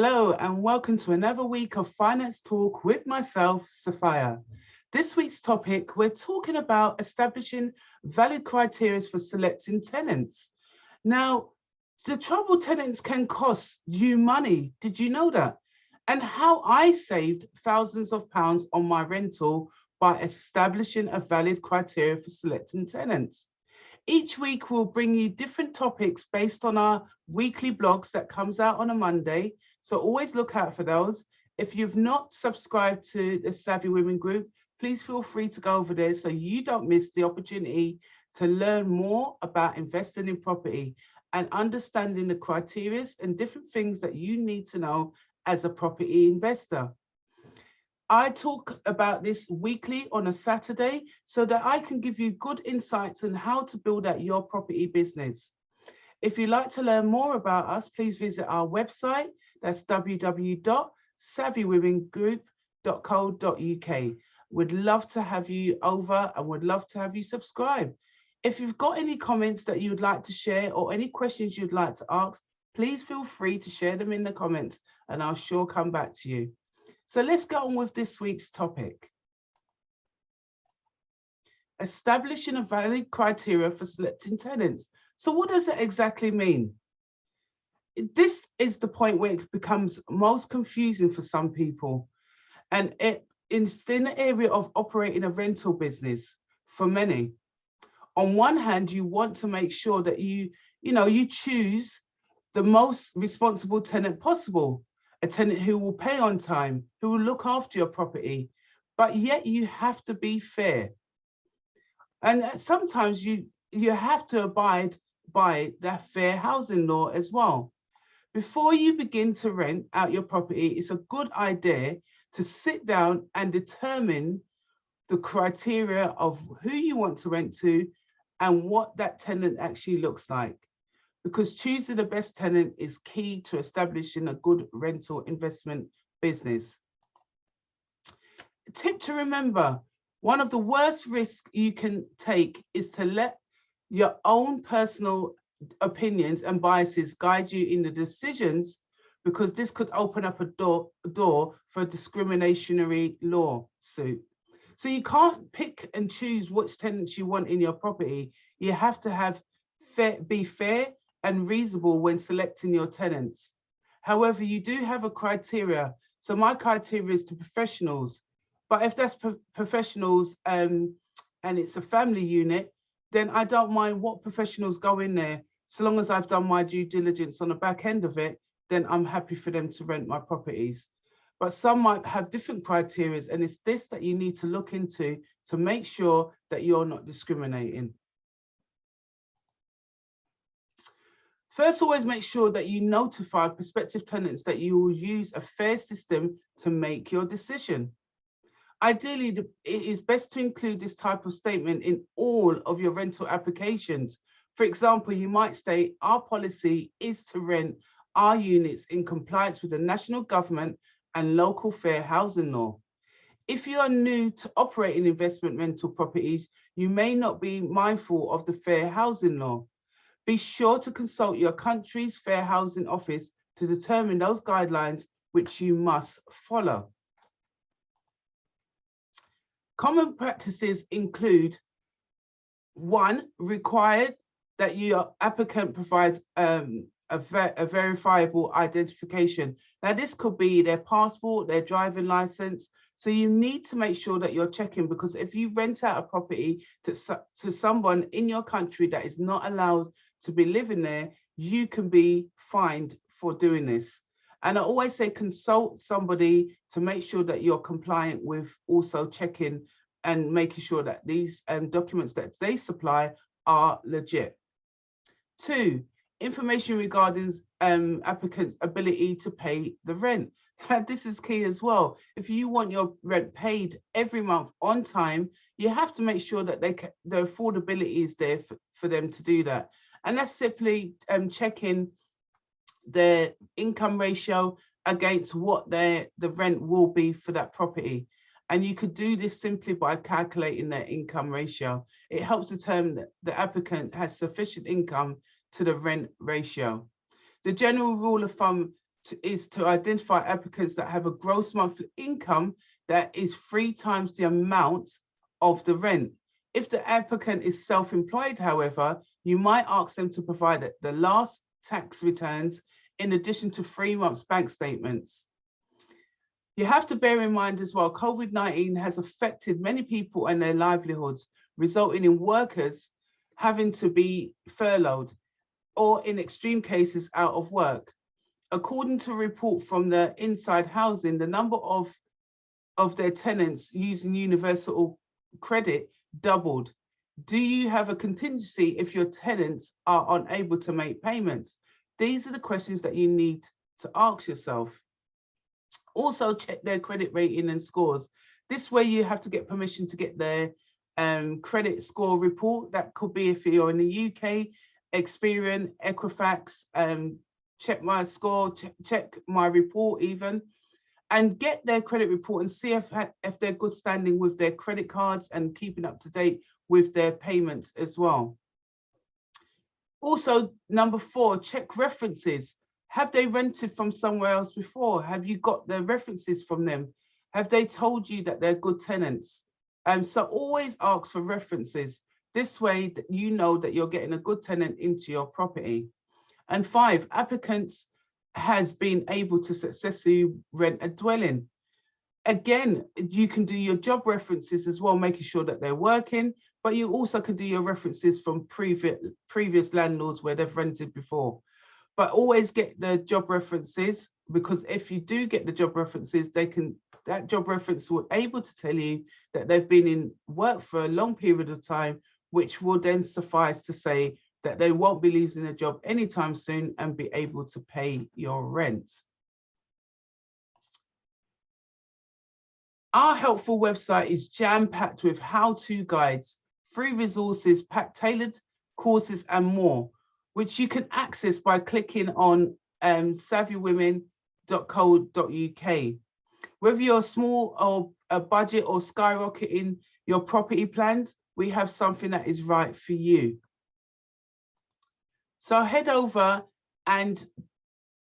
Hello and welcome to another week of Finance Talk with myself, Sapphire. This week's topic, we're talking about establishing valid criteria for selecting tenants. Now, the trouble tenants can cost you money. Did you know that? And how I saved thousands of pounds on my rental by establishing a valid criteria for selecting tenants. Each week, we'll bring you different topics based on our weekly blogs that comes out on a Monday. So always look out for those. If you've not subscribed to the Savvy Women group, please feel free to go over there so you don't miss the opportunity to learn more about investing in property and understanding the criteria and different things that you need to know as a property investor. I talk about this weekly on a Saturday so that I can give you good insights on how to build out your property business. If you'd like to learn more about us, please visit our website. That's www.savvywomengroup.co.uk. We'd love to have you over and would love to have you subscribe. If you've got any comments that you would like to share or any questions you'd like to ask, please feel free to share them in the comments and I'll sure come back to you. So let's go on with this week's topic. Establishing a valid criteria for selecting tenants. So what does it exactly mean? This is the point where it becomes most confusing for some people. And it's in the area of operating a rental business for many. On one hand, you want to make sure that you choose the most responsible tenant possible. A tenant who will pay on time, who will look after your property, but yet you have to be fair. And sometimes you have to abide by that fair housing law as well. Before you begin to rent out your property, it's a good idea to sit down and determine the criteria of who you want to rent to and what that tenant actually looks like. Because choosing the best tenant is key to establishing a good rental investment business. A tip to remember, one of the worst risks you can take is to let your own personal opinions and biases guide you in the decisions, because this could open up a door for a discriminatory lawsuit. So you can't pick and choose which tenants you want in your property. You have to be fair and reasonable when selecting your tenants. However, you do have a criteria. So my criteria is to professionals, but if that's professionals and it's a family unit, then I don't mind what professionals go in there. So long as I've done my due diligence on the back end of it, then I'm happy for them to rent my properties. But some might have different criteria, and it's this that you need to look into to make sure that you're not discriminating. First, always make sure that you notify prospective tenants that you will use a fair system to make your decision. Ideally, it is best to include this type of statement in all of your rental applications. For example, you might state, our policy is to rent our units in compliance with the national government and local fair housing law. If you are new to operating investment rental properties, you may not be mindful of the fair housing law. Be sure to consult your country's Fair Housing Office to determine those guidelines which you must follow. Common practices include: 1, required that your applicant provides a verifiable identification. Now, this could be their passport, their driving license. So you need to make sure that you're checking, because if you rent out a property to someone in your country that is not allowed to be living there, you can be fined for doing this. And I always say consult somebody to make sure that you're compliant with also checking and making sure that these documents that they supply are legit. 2, information regarding applicants' ability to pay the rent. This is key as well. If you want your rent paid every month on time, you have to make sure that the affordability is there for them to do that. And that's simply checking their income ratio against what the rent will be for that property. And you could do this simply by calculating their income ratio. It helps determine that the applicant has sufficient income to the rent ratio. The general rule of thumb is to identify applicants that have a gross monthly income that is 3 times the amount of the rent. If the applicant is self-employed, however, you might ask them to provide the last tax returns in addition to 3 months bank statements. You have to bear in mind as well, COVID-19 has affected many people and their livelihoods, resulting in workers having to be furloughed or in extreme cases out of work. According to a report from the Inside Housing, the number of their tenants using universal credit doubled. Do you have a contingency if your tenants are unable to make payments? These are the questions that you need to ask yourself. Also, check their credit rating and scores. This way you have to get permission to get their credit score report. That could be if you're in the UK, Experian, Equifax, check my score, check my report even, and get their credit report and see if they're good standing with their credit cards and keeping up to date with their payments as well. Also, number 4, check references. Have they rented from somewhere else before? Have you got their references from them? Have they told you that they're good tenants? So always ask for references. This way that you know that you're getting a good tenant into your property. And 5, applicants has been able to successfully rent a dwelling. Again, you can do your job references as well, making sure that they're working, but you also can do your references from previous landlords where they've rented before. But always get the job references, because if you do get the job references, that job reference will able to tell you that they've been in work for a long period of time, which will then suffice to say that they won't be losing a job anytime soon and be able to pay your rent. Our helpful website is jam-packed with how-to guides, free resources, tailored courses and more, which you can access by clicking on savvywomen.co.uk. Whether you're small or a budget or skyrocketing your property plans, we have something that is right for you. So head over and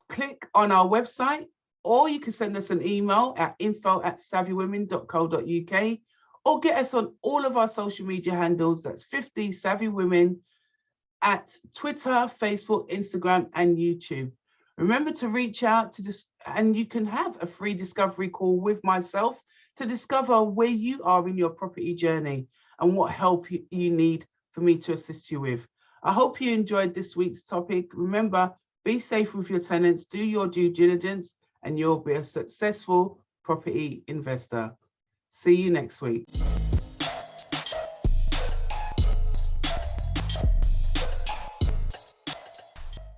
click on our website, or you can send us an email at info@savvywomen.co.uk, or get us on all of our social media handles. That's 50 Savvy Women at Twitter, Facebook, Instagram, and YouTube. Remember to reach out to this, and you can have a free discovery call with myself to discover where you are in your property journey and what help you need for me to assist you with. I hope you enjoyed this week's topic. Remember, be safe with your tenants, do your due diligence, and you'll be a successful property investor. See you next week.